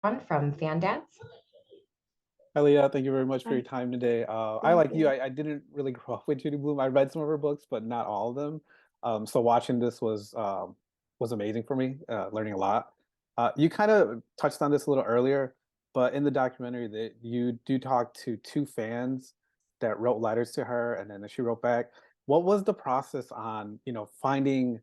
from Fandads. Hi, Leah. Thank you very much for your time today. I Thank like you. you. I didn't really grow up with Judy Blume. I read some of her books, but not all of them. So watching this was amazing for me, learning a lot. You kind of touched on this a little earlier, but in the documentary, that you do talk to two fans that wrote letters to her, and then she wrote back. What was the process on, finding,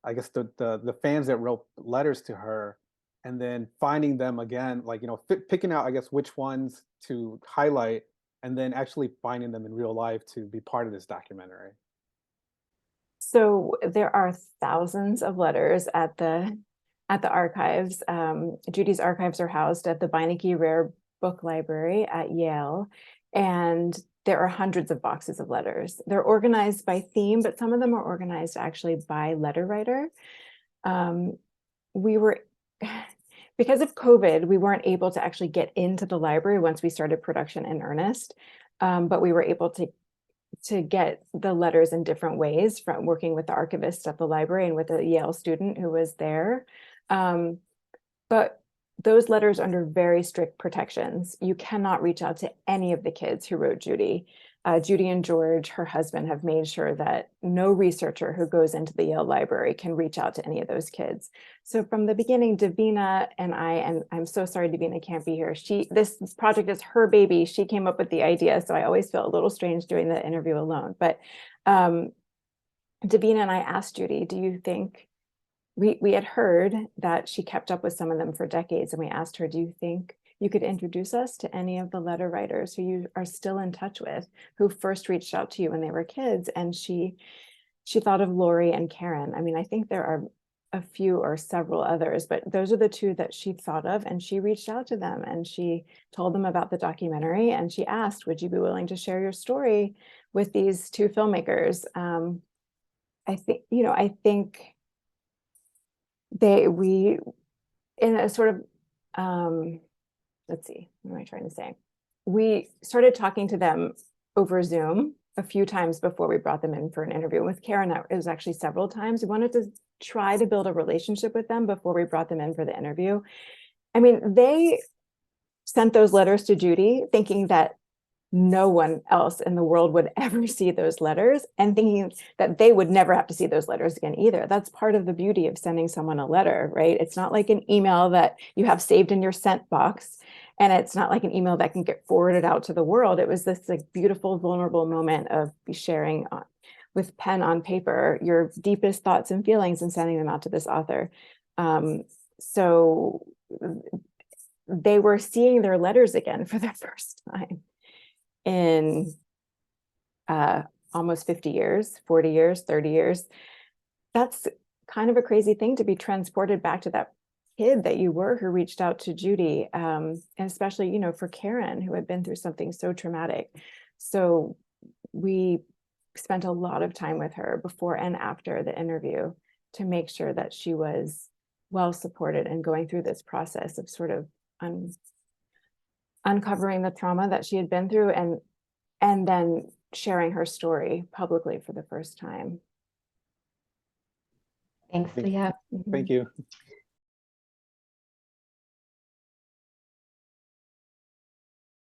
I guess the fans that wrote letters to her, and then finding them again, like, picking out, I guess, which ones to highlight, and then actually finding them in real life to be part of this documentary? So there are thousands of letters at the archives. Judy's archives are housed at the Beinecke Rare Book Library at Yale, and there are hundreds of boxes of letters. They're organized by theme, but some of them are organized actually by letter writer. We were Because of COVID, we weren't able to actually get into the library once we started production in earnest, but we were able to get the letters in different ways from working with the archivist at the library and with a Yale student who was there. But those letters are under very strict protections. You cannot reach out to any of the kids who wrote Judy. Judy and George, her husband, have made sure that no researcher who goes into the Yale Library can reach out to any of those kids. So from the beginning, Davina and I, and I'm so sorry Davina can't be here. This project is her baby. She came up with the idea, so I always feel a little strange doing the interview alone. But Davina and I asked Judy, do you think, we had heard that she kept up with some of them for decades, and we asked her, do you think you could introduce us to any of the letter writers who you are still in touch with, who first reached out to you when they were kids? And she thought of Lori and Karen. I mean, I think there are a few or several others, but those are the two that she thought of, and she reached out to them and she told them about the documentary, and she asked, would you be willing to share your story with these two filmmakers? I think we in a sort of let's see, what am I trying to say? We started talking to them over Zoom a few times before we brought them in for an interview. With Karen, it was actually several times. We wanted to try to build a relationship with them before we brought them in for the interview. I mean, they sent those letters to Judy thinking that no one else in the world would ever see those letters, and thinking that they would never have to see those letters again either. That's part of the beauty of sending someone a letter, right? It's not like an email that you have saved in your sent box, and it's not like an email that can get forwarded out to the world. It was this like beautiful, vulnerable moment of sharing with pen on paper your deepest thoughts and feelings and sending them out to this author. So they were seeing their letters again for the first time in almost 50 years, 40 years, 30 years. That's kind of a crazy thing, to be transported back to that kid that you were, who reached out to Judy, and especially, for Karen, who had been through something so traumatic. So we spent a lot of time with her before and after the interview to make sure that she was well supported and going through this process of sort of uncovering the trauma that she had been through, and then sharing her story publicly for the first time. Thanks, Leah. Thank you.